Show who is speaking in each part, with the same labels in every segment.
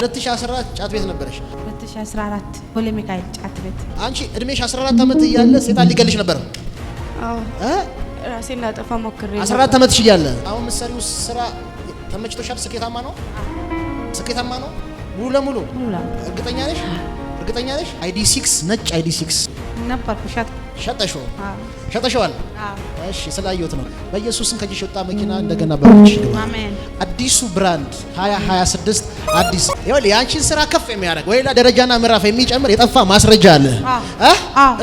Speaker 1: 2014 ጫት ቤት ነበርሽ
Speaker 2: 2014 ፖለሚካል ጫት ቤት
Speaker 1: አንቺ እድሜሽ 14 አመት እያለ ሰይጣን ሊገልሽ ነበር
Speaker 2: አዎ ራሴን ላጠፋ ሞክሬ
Speaker 1: 14 አመት እያለ አሁን መሰሪው ስራ ተመችቶሻል ስኬታማ ነው ሙሉ ለሙሉ እርግጠኛ ነሽ ID6 ነጭ ID6
Speaker 2: ነበርኩ
Speaker 1: ሸጠሽዋል እሺ ስላየሁት ነው በኢየሱስም ከጂሽ ወጣ መኪና እንደገና በርች
Speaker 2: አሜን
Speaker 1: አዲሱ ብራንድ 2026 አዲስ ይወል ያንቺን ስራ ከፍ የሚያደርግ ወይላ ደረጃና ምዕራፍ የሚጨምር የጠፋ ማስረጃ አለ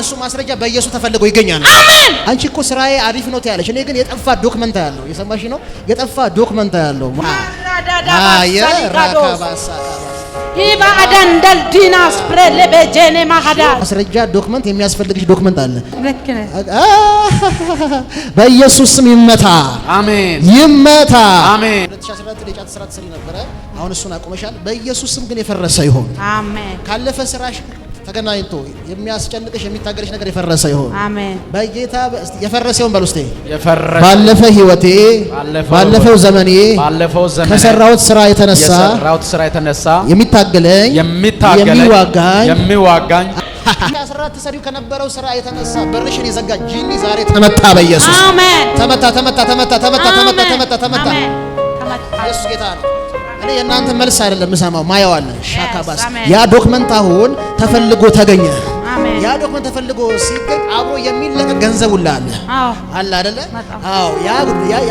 Speaker 1: እሱ ማስረጃ በኢየሱስ ተፈልጎ ይገኛል
Speaker 2: አሜን
Speaker 1: አንቺ እኮ ስራዬ አሪፍ ነው ታያለሽ እኔ ግን የጠፋ ዶክመንት ያለው የሰማሽ ነው የጠፋ ዶክመንት ያለው
Speaker 2: ይባ አዳንደል ዲናስ ፕሬለ በጀኔ ማሃዳ
Speaker 1: ማስረጃ ዶክመንት የሚያስፈልግሽ ዶክመንት አለ
Speaker 2: ልክ ነህ
Speaker 1: በኢየሱስ ስም ይመታ ይመታ
Speaker 2: አሜን
Speaker 1: 2014 የጫት ስራ ትሰሪ ነበረ አሁን እሱን አቆመሻል በኢየሱስ ስም ግን የፈረሰ ይሁን
Speaker 2: አሜን
Speaker 1: ካለፈ ስራሽ ተገናኝቶ የሚያስጨንቅሽ የሚታገልሽ ነገር የፈረሰ ይሁን
Speaker 2: አሜን
Speaker 1: በጌታ የፈረሰውን በሉስቴ
Speaker 3: የፈረሰ
Speaker 1: ባለፈ ህይወቴ ባለፈው ዘመኔ ከሰራውት ስራ የተነሳ የሚታገለኝ የሚዋጋኝ ያስራት ተሰሪው ከነበረው ስራ የተነሳ በርሽን የዘጋ ጂኒ ዛሬ ተመታ በኢየሱስ
Speaker 2: አሜን
Speaker 1: ተመታ ኢየሱስ ጌታ ነው እኔ የእናንተ መልስ አይደለም መሰማው ማያው አለ ሻካባስ ያ ዶክመንት አሁን ተፈልጎ ተገኘ ያ ዶክመንት ተፈልጎ ሲገኝ አብሮ የሚለቀቅ ገንዘብ ሁላ አለ አይደለ አዎ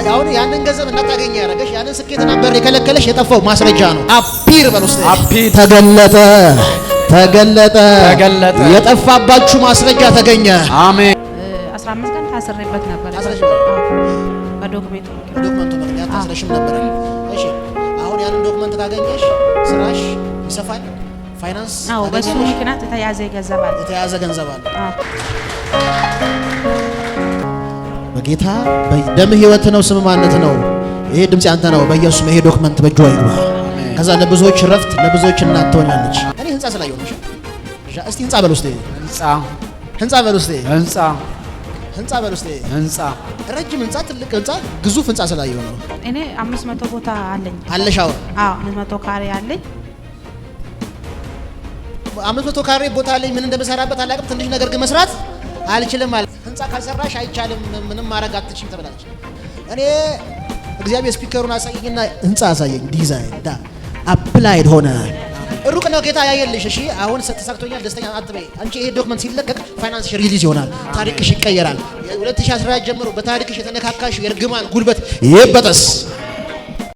Speaker 1: ያውን ያንን ገንዘብ እንዳታገኝ ያረጋሽ ያንን ስኬትና በር የከለከለሽ የጠፋው ማስረጃ ነው አፒር በሉስቴ ተገለጠ የጠፋባችሁ ማስረጃ ተገኘ አሜን
Speaker 2: 15 ቀን ታስሬበት ነበር በዶክመንቱ
Speaker 1: ምክንያት ታስረሽም ነበር እሺ አሁን ያንን ዶክመንት ካገኘሽ ስራሽ ይሰፋል ፋይናንስ
Speaker 2: አዎ በሱ ምክንያት የተያዘ ገንዘብ አለ
Speaker 1: በጌታ በደም ህይወት ነው ስም ማነት ነው ይሄ ድምጽ ያንተ ነው በኢየሱስ ይሄ ዶክመንት በእጇ ይግባ ከዛ ለብዙዎች ረፍት ለብዙዎች እናት ትሆናለች እኔ ህንጻ ስላየው ነው እስቲ ህንጻ በል ውስጥ ህንጻ ረጅም ህንጻ ትልቅ ህንጻ ግዙፍ ህንጻ ስላየው ነው
Speaker 2: እኔ 500 ቦታ አለኝ
Speaker 1: አለሽ አዎ
Speaker 2: 500 ካሬ አለኝ
Speaker 1: 500 ካሬ ቦታ ላይ ምን እንደምሰራበት አላውቅም ትንሽ ነገር ግን መስራት አልችልም ማለት ህንጻ ካልሰራሽ አይቻልም ምንም ማድረግ አትችልም ተብላለች እኔ እግዚአብሔር ስፒከሩን አሳየኝና ህንጻ አሳየኝ ዲዛይን አፕላይድ ሆነ ሩቅ ነው ጌታ ያየልሽ እሺ አሁን ተሳክቶኛል ደስተኛ አትበይ አንቺ ይሄ ዶክመንት ሲለቀቅ ፋይናንስሽ ሪሊዝ ይሆናል ታሪክሽ ይቀየራል 2014 ጀምሮ በታሪክሽ የተነካካሽ የርግማን ጉልበት ይበጠስ